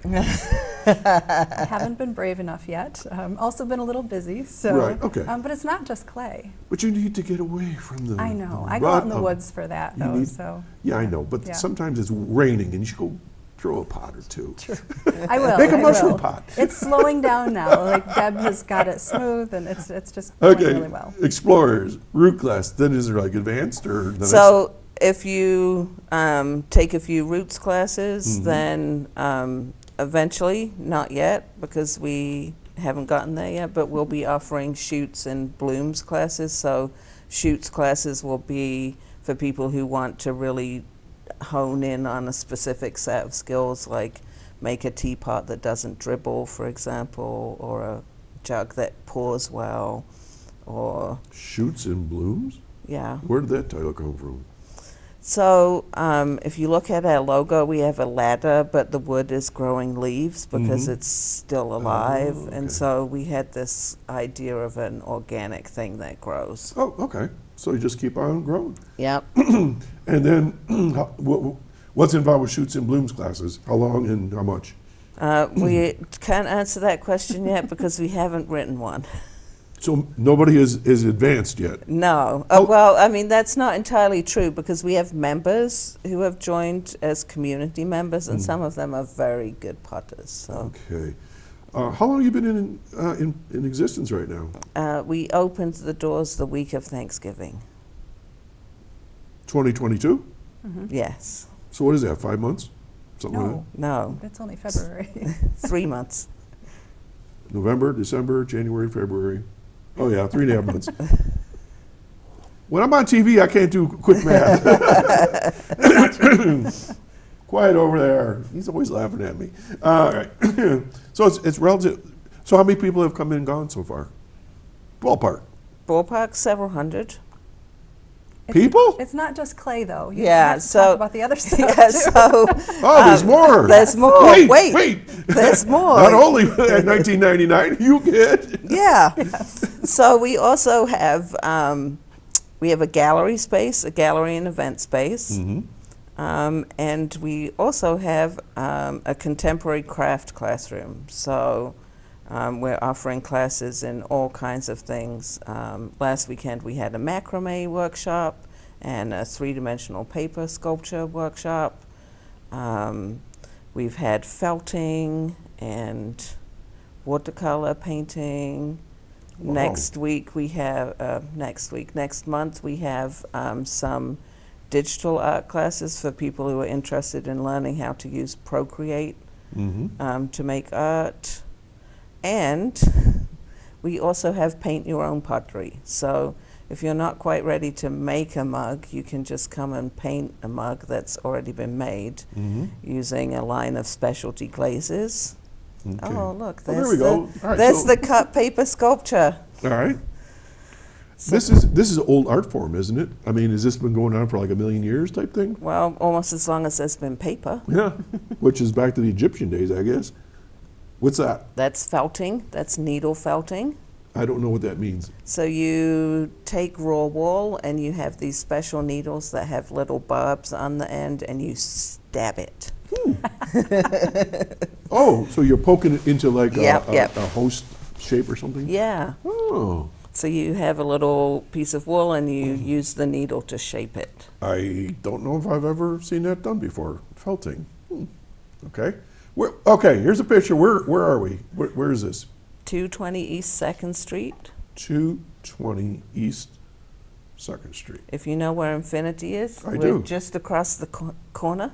I haven't been brave enough yet. Also been a little busy, so. Right, okay. But it's not just clay. But you need to get away from the. I know. the I go out in rut the of- woods for that, You though. need- So. Yeah, I know, but Yeah. sometimes it's raining, and you should go throw a pot or two. I will. Make a I mushroom will. pot. It's slowing down now. Like Deb has got it smooth, and it's just going Okay, really well. explorers, root class. Then is there like advanced or? The So if you take a few roots classes, Mhm. then eventually, not yet, because we haven't gotten there yet, but we'll be offering shoots and blooms classes. So shoots classes will be for people who want to really hone in on a specific set of skills, like make a teapot that doesn't dribble, for example, or a jug that pours well, or shoots and blooms. Yeah. Where did that title come from? So if you look at our logo, we have a ladder, but the wood is growing leaves because it's still alive. Oh, okay. And so we had this idea of an organic thing that grows. Oh, okay. So you just keep on growing. Yep. And then what's involved with Shoots and Blooms classes? How long and how much? We can't answer that question yet because we haven't written one. So nobody is advanced yet? No. Oh. Well, I mean, that's not entirely true because we have members who have joined as community members, and some of them are very good potters. So. Okay. How long have you been in existence right now? We opened the doors the week of Thanksgiving. 2022? Yes. So what is that, 5 months? Something like No. It's only February. 3 months. that? November, December, January, February. Oh yeah, 3.5 months. When I'm on TV, I can't do quick math. Quiet over there. He's always laughing at me. All right. So it's relative. So how many people have come in and gone so far? Ballpark. Ballpark, several hundred. People? It's not just clay, though. You Yeah, have to so- talk about the other stuff, Yeah, too. so Oh, there's more. there's more. Wait. There's more. Not only at 1999, you get. Yeah. So we also have a gallery space, a gallery and event space, and we also have a contemporary craft classroom. So we're offering classes in all kinds of things. Last weekend we had a macrame workshop and a three-dimensional paper sculpture workshop. We've had felting and watercolor painting. Wow. Next month we have some digital art classes for people who are interested in learning how to use Procreate to make art. And we also have paint your own pottery. So if you're not quite ready to make a mug, you can just come and paint a mug that's already been made using a line of specialty glazes. Okay. Oh, look, Oh, there there's we go. All right, there's so- the cut paper sculpture. All right. This is an old art form, isn't it? I mean, has this been going on for like 1,000,000 years type thing? Well, almost as long as there's been paper. Yeah. Which is back to the Egyptian days, I guess. What's that? That's felting. That's needle felting. I don't know what that means. So you take raw wool and you have these special needles that have little barbs on the end and you stab it. Oh, so you're poking it into like Yep. a host shape or something? Yeah. Oh, So you have a little piece of wool and you use the needle to shape it. I don't know if I've ever seen that done before. Felting. Okay. Okay, here's a picture. Where are we? Where is this? 220 East 2nd Street. 220 East 2nd Street. If you know where Infinity is, I we're do. just across the corner,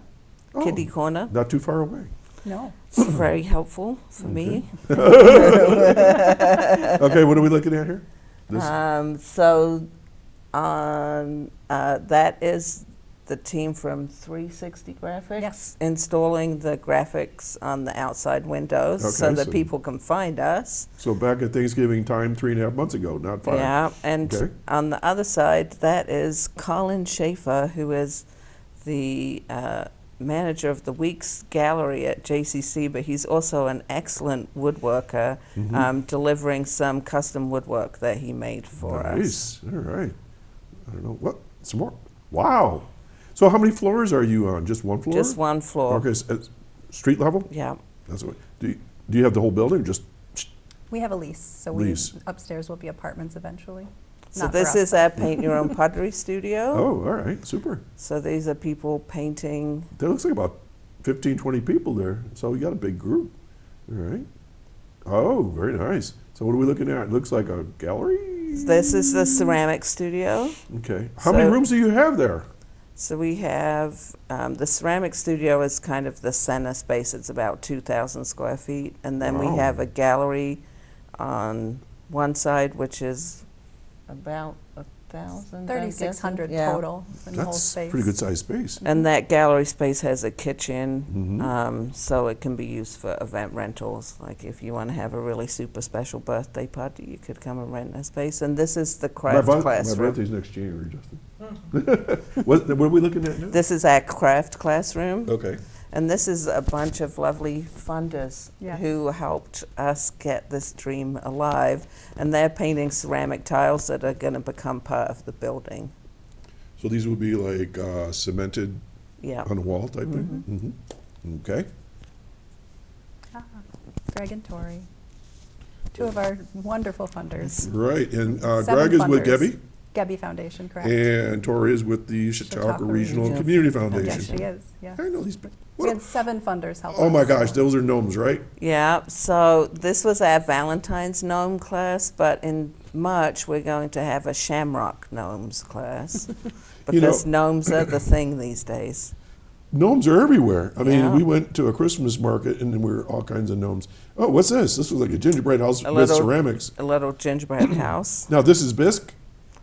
Oh, kitty corner. Not too far away. No. It's very helpful for me. Okay, what are we looking at here? This? So that is the team from 360 Graphics Yes. installing the graphics on the outside windows so Okay, that so- people can find us. So back at Thanksgiving time, 3.5 months ago, not 5. Yeah, and Okay. on the other side, that is Colin Schaefer, who is the manager of the Weeks Gallery at JCC, but he's also an excellent woodworker, delivering some custom woodwork that he made for us. Nice. All right. I don't know what. Some more. Wow. So how many floors are you on? Just one floor? Just one floor. Okay. Street level? Yeah. That's what. Do you have the whole building? Or just We have a lease, so Lease. upstairs will be apartments eventually. So Not for this us. is our Paint Your Own Pottery Studio. oh, all right, super. So these are people painting. That looks like about 15, 20 people there. So we got a big group. All right. Oh, very nice. So what are we looking at? It looks like a gallery. This is the ceramic studio. Okay. How many So- rooms do you have there? So we have the ceramic studio is kind of the center space. It's about 2,000 square feet, and then we Wow. have a gallery on one side, which is about 3,000. 3,600 Yeah. total in the whole That's space. pretty good sized space. And that gallery space has a kitchen, so it can be used for event rentals. Like if you want to have a really super special birthday party, you could come and rent a space. And this is the craft My classroom. birthday's next January, Justin. what are we looking at now? This is our craft classroom. Okay. And this is a bunch of lovely funders Yes. who helped us get this dream alive. And they're painting ceramic tiles that are going to become part of the building. So these would be like cemented Yeah. on the wall type thing? Okay. Greg and Tori, two of our wonderful funders. Right. And 7 Greg is with funders. Gebby, Gebby Foundation, correct? and Tori is with the Chautauqua Chautauqua Regional Regional Community Yes, Foundation. she is, yeah. I know these. We had 7 funders help Oh my us. gosh, those are gnomes, right? Yeah, so this was our Valentine's gnome class, but in March we're going to have a shamrock gnomes class because gnomes are the thing these days. Gnomes are everywhere. I mean, Yeah. we went to a Christmas market and there were all kinds of gnomes. Oh, what's this? This was like a gingerbread house with little- ceramics. A little gingerbread house. Now, this is bisque.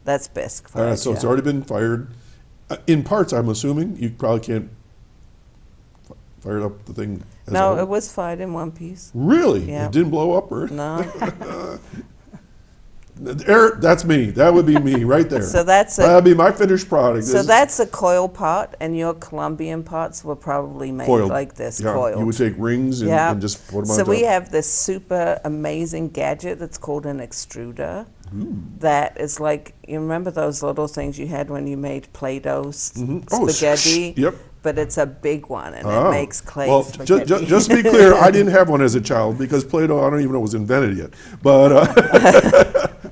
That's bisque. So it's already been fired. In parts, I'm assuming. You probably can't fire up the thing as a No, whole. it was fired in one piece. Really? Yeah. It didn't blow up? Or No. That's me. That would be me right there. So that's a- That'd be my finished product. So that's a coil pot, and your Colombian pots were probably made coiled. like this, Yeah, coiled. you would take rings and, Yeah. and just put them on So top. we have this super amazing gadget that's called an extruder. That is like, you remember those little things you had when you made Play-Doh Oh, spaghetti? yep. But it's a big one, and Oh. it makes clay Well, spaghetti. just to be clear, I didn't have one as a child because Play-Doh, I don't even know it was invented yet. But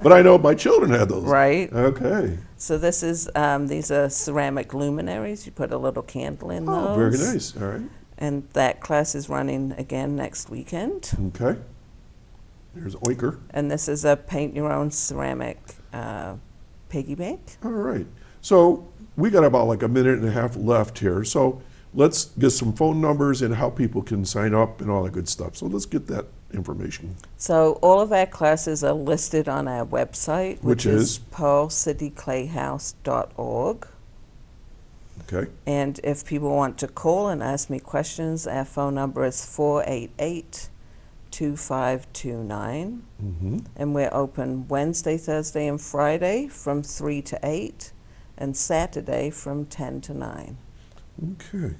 but I know my children had those. Right. Okay. So this is, these are ceramic luminaries. You put a little candle in Oh, those. very nice. All right. And that class is running again next weekend. Okay. There's Oinker. And this is a paint your own ceramic piggy bank. All right. So we got about like a minute and a half left here. So let's get some phone numbers and how people can sign up and all that good stuff. So let's get that information. So all of our classes are listed on our website, Which is? pearlcityclayhouse.org. Okay. And if people want to call and ask me questions, our phone number is 488-2529. And we're open Wednesday, Thursday, and Friday from 3 to 8, and Saturday from 10 to 9. Okay.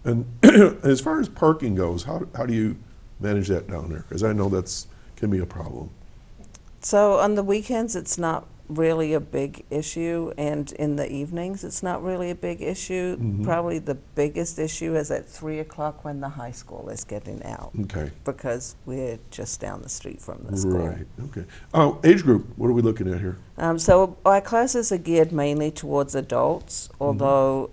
And as far as parking goes, how do you manage that down there? Because I know can be a problem. So on the weekends, it's not really a big issue, and in the evenings, it's not really a big issue. Probably the biggest issue is at 3 o'clock when the high school is getting out, Okay. because we're just down the street from the school. Right. Okay. Age group, what are we looking at here? So our classes are geared mainly towards adults, although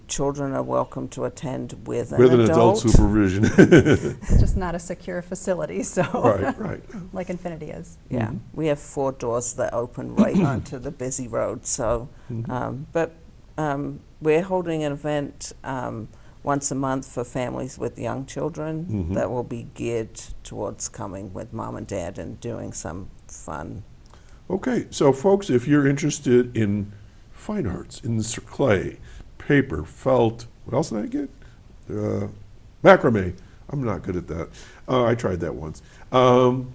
children are welcome to attend with With an adult supervision. It's just not a secure facility, so. Right. Like Infinity is. Yeah, we have 4 doors that open right onto the busy road. So, but we're holding an event once a month for families with young children that will be geared towards coming with mom and dad and doing some fun. Okay, so folks, if you're interested in fine arts, in clay, paper, felt, what else did I get? Macrame. I'm not good at that. I tried that once.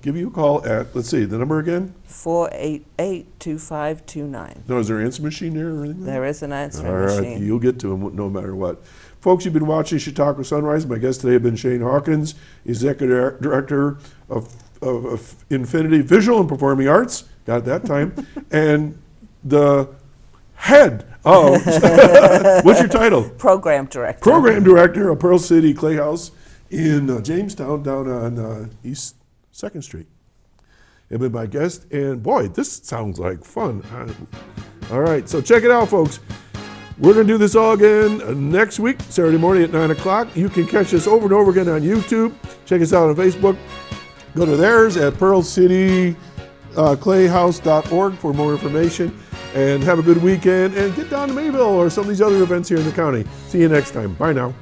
Give you a call at, let's see, the number again? 488-2529. No, is there an answer machine there or anything? There is an answering All right, machine. you'll get to them no matter what. Folks, you've been watching Chautauqua Sunrise. My guest today has been Shane Hawkins, Executive Director of Infinity Visual and Performing Arts, got it that time, and the head of, what's your title? Program director. Program Director of Pearl City Clay House in Jamestown down on East 2nd Street. You've been my guest, and boy, this sounds like fun. All right, so check it out, folks. We're going to do this all again next week, Saturday morning at 9 o'clock. You can catch us over and over again on YouTube. Check us out on Facebook. Go to theirs at pearlcityclayhouse.org for more information. And have a good weekend. And get down to Mayville or some of these other events here in the county. See you next time. Bye now.